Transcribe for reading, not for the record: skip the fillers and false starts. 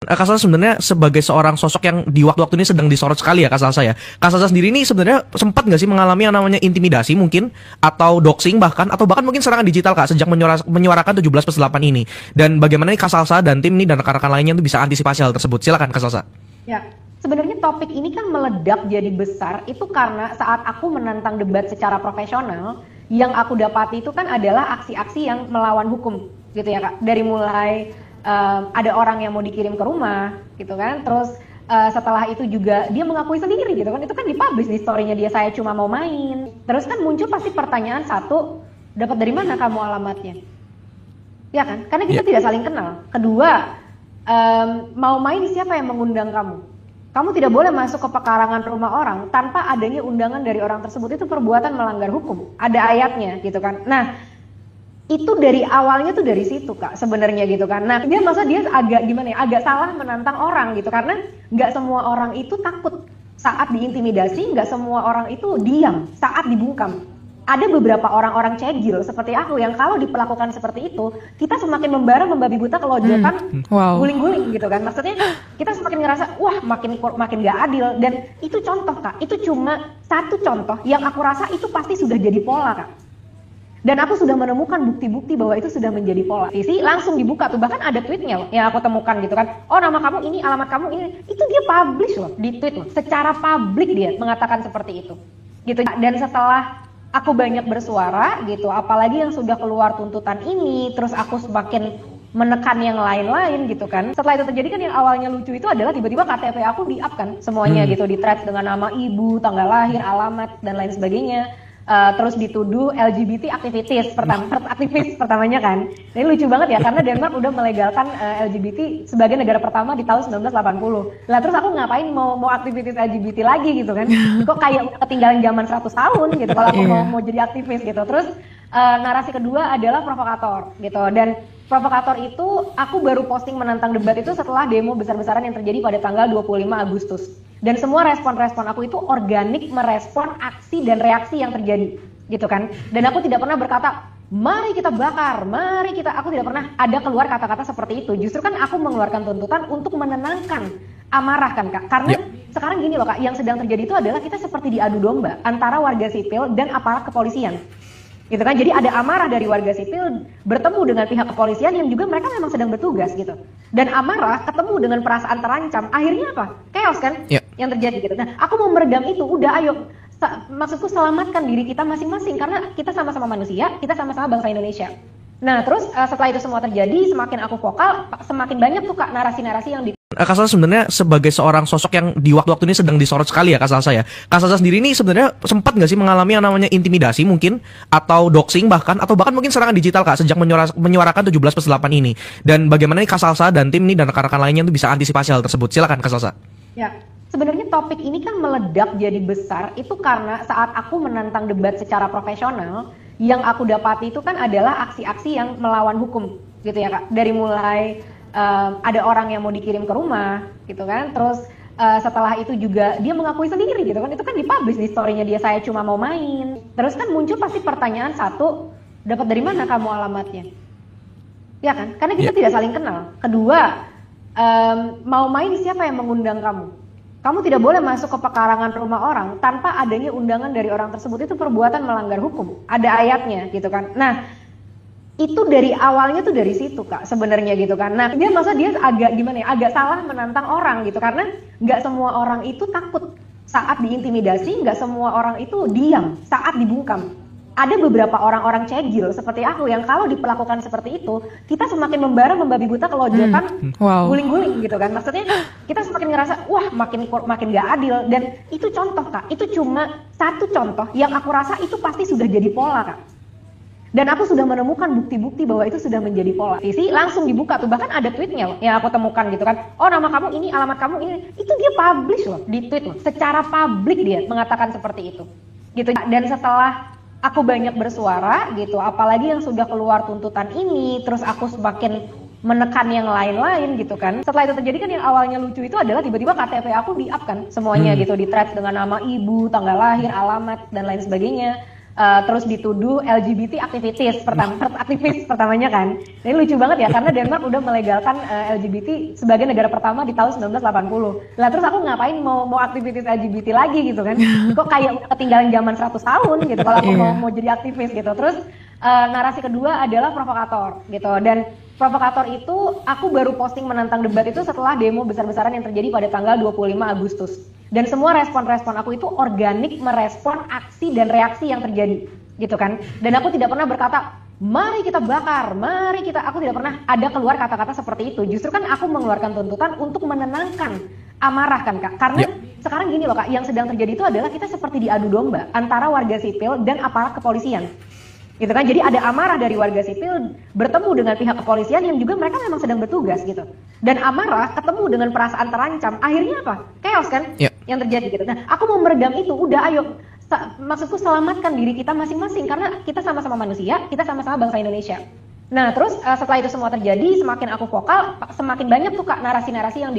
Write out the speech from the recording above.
Kak Salsa sebenarnya sebagai seorang sosok yang di waktu-waktu ini sedang disorot sekali ya Kak Salsa ya. Kak Salsa sendiri ini sebenarnya sempat nggak sih mengalami yang namanya intimidasi mungkin atau doxing bahkan mungkin serangan digital Kak sejak menyuarakan 17+8 ini. Dan bagaimana nih Kak Salsa dan tim ini dan rekan-rekan lainnya itu bisa antisipasi hal tersebut? Silakan Kak Salsa. Ya, sebenarnya topik ini kan meledak jadi besar itu karena saat aku menantang debat secara profesional, yang aku dapati itu kan adalah aksi-aksi yang melawan hukum gitu ya Kak. Dari mulai ada orang yang mau dikirim ke rumah gitu kan, terus setelah itu juga dia mengakui sendiri gitu kan, itu kan dipublish di story-nya dia, saya cuma mau main. Terus kan muncul pasti pertanyaan satu, dapat dari mana kamu alamatnya? Ya kan, karena kita tidak saling kenal. Kedua, mau main siapa yang mengundang kamu? Kamu tidak boleh masuk ke pekarangan rumah orang tanpa adanya undangan dari orang tersebut, itu perbuatan melanggar hukum. Ada ayatnya gitu kan. Nah, itu dari awalnya tuh dari situ Kak sebenarnya gitu kan. Nah dia agak gimana ya, agak salah menantang orang gitu, karena nggak semua orang itu takut saat diintimidasi, nggak semua orang itu diam saat dibungkam. Ada beberapa orang-orang cegil seperti aku yang kalau diperlakukan seperti itu, kita semakin membara membabi buta kelojokan, guling-guling gitu kan. Maksudnya kita semakin ngerasa wah makin nggak adil. Dan itu contoh Kak, itu cuma satu contoh yang aku rasa itu pasti sudah jadi pola Kak. Dan aku sudah menemukan bukti-bukti bahwa itu sudah menjadi pola. Isi langsung dibuka tuh, bahkan ada tweetnya yang aku temukan gitu kan. Oh nama kamu ini, alamat kamu ini, itu dia publish loh di tweet loh. Secara publik dia mengatakan seperti itu. Gitu. Dan setelah aku banyak bersuara gitu, apalagi yang sudah keluar tuntutan ini, terus aku semakin menekan yang lain-lain gitu kan. Setelah itu terjadi kan yang awalnya lucu itu adalah tiba-tiba KTP aku di-up kan semuanya gitu, di thread dengan nama ibu, tanggal lahir, alamat dan lain sebagainya. Terus dituduh LGBT aktivis pertamanya kan. Ini lucu banget ya karena Denmark udah melegalkan LGBT sebagai negara pertama di tahun 1980. Lah terus aku ngapain mau aktivis LGBT lagi gitu kan? Kok kayak ketinggalan zaman 100 tahun gitu kalau aku mau jadi aktivis gitu. Terus narasi kedua adalah provokator gitu. Dan provokator itu aku baru posting menantang debat itu setelah demo besar-besaran yang terjadi pada tanggal 25 Agustus. Dan semua respon-respon aku itu organik merespon aksi dan reaksi yang terjadi gitu kan. Dan aku tidak pernah berkata mari kita bakar, aku tidak pernah ada keluar kata-kata seperti itu. Justru kan aku mengeluarkan tuntutan untuk menenangkan amarah kan Kak. Karena sekarang gini loh Kak, yang sedang terjadi itu adalah kita seperti diadu domba antara warga sipil dan aparat kepolisian. Gitu kan, jadi ada amarah dari warga sipil bertemu dengan pihak kepolisian yang juga mereka memang sedang bertugas gitu. Dan amarah ketemu dengan perasaan terancam, akhirnya apa? Chaos kan yang terjadi gitu. Nah, aku mau meredam itu, udah ayo, maksudku selamatkan diri kita masing-masing karena kita sama-sama manusia, kita sama-sama bangsa Indonesia. Nah, terus setelah itu semua terjadi, semakin aku vokal, semakin banyak tuh Kak narasi-narasi yang Kak Salsa sebenarnya sebagai seorang sosok yang di waktu-waktu ini sedang disorot sekali ya Kak Salsa ya. Kak Salsa sendiri ini sebenarnya sempat nggak sih mengalami yang namanya intimidasi mungkin atau doxing bahkan mungkin serangan digital Kak sejak menyuarakan 17+8 ini. Dan bagaimana nih Kak Salsa dan tim ini dan rekan-rekan lainnya itu bisa antisipasi hal tersebut? Silakan Kak Salsa. Ya, sebenarnya topik ini kan meledak jadi besar itu karena saat aku menantang debat secara profesional, yang aku dapati itu kan adalah aksi-aksi yang melawan hukum gitu ya Kak. Dari mulai ada orang yang mau dikirim ke rumah gitu kan, terus setelah itu juga dia mengakui sendiri gitu kan, itu kan dipublish di story-nya dia, saya cuma mau main. Terus kan muncul pasti pertanyaan satu, dapat dari mana kamu alamatnya? Ya kan, karena kita tidak saling kenal. Kedua, mau main siapa yang mengundang kamu? Kamu tidak boleh masuk ke pekarangan rumah orang tanpa adanya undangan dari orang tersebut, itu perbuatan melanggar hukum. Ada ayatnya gitu kan. Nah, itu dari awalnya tuh dari situ Kak sebenarnya gitu kan. Nah dia agak gimana ya, agak salah menantang orang gitu, karena nggak semua orang itu takut saat diintimidasi, nggak semua orang itu diam saat dibungkam. Ada beberapa orang-orang cegil seperti aku yang kalau diperlakukan seperti itu, kita semakin membara membabi buta kelojokan, guling-guling gitu kan. Maksudnya kita semakin ngerasa wah makin nggak adil. Dan itu contoh Kak, itu cuma satu contoh yang aku rasa itu pasti sudah jadi pola Kak. Dan aku sudah menemukan bukti-bukti bahwa itu sudah menjadi pola. Isi langsung dibuka tuh, bahkan ada tweetnya yang aku temukan gitu kan. Oh nama kamu ini, alamat kamu ini, itu dia publish loh di tweet loh. Secara publik dia mengatakan seperti itu. Gitu. Dan setelah aku banyak bersuara gitu, apalagi yang sudah keluar tuntutan ini, terus aku semakin menekan yang lain-lain gitu kan. Setelah itu terjadi kan yang awalnya lucu itu adalah tiba-tiba KTP aku di-up kan semuanya gitu, di thread dengan nama ibu, tanggal lahir, alamat dan lain sebagainya. terus dituduh LGBT aktivis pertamanya kan. Ini lucu banget ya karena Denmark udah melegalkan LGBT sebagai negara pertama di tahun 1980. Lah terus aku ngapain mau aktivitis LGBT lagi gitu kan? Kok kayak ketinggalan zaman 100 tahun gitu kalau aku mau jadi aktivis gitu. Terus narasi kedua adalah provokator gitu, dan provokator itu aku baru posting menantang debat itu setelah demo besar-besaran yang terjadi pada tanggal 25 Agustus. Dan semua respon-respon aku itu organik merespon aksi dan reaksi yang terjadi gitu kan. Dan aku tidak pernah berkata mari kita bakar, aku tidak pernah ada keluar kata-kata seperti itu. Justru kan aku mengeluarkan tuntutan untuk menenangkan amarah kan Kak. Karena sekarang gini loh Kak, yang sedang terjadi itu adalah kita seperti diadu domba antara warga sipil dan aparat kepolisian. Gitu kan, jadi ada amarah dari warga sipil bertemu dengan pihak kepolisian yang juga mereka memang sedang bertugas gitu. Dan amarah ketemu dengan perasaan terancam, akhirnya apa? Chaos kan yang terjadi gitu. Nah, aku mau meredam itu, udah ayo, maksudku selamatkan diri kita masing-masing karena kita sama-sama manusia, kita sama-sama bangsa Indonesia. Nah, terus setelah itu semua terjadi, semakin aku vokal, semakin banyak tuh Kak narasi-narasi yang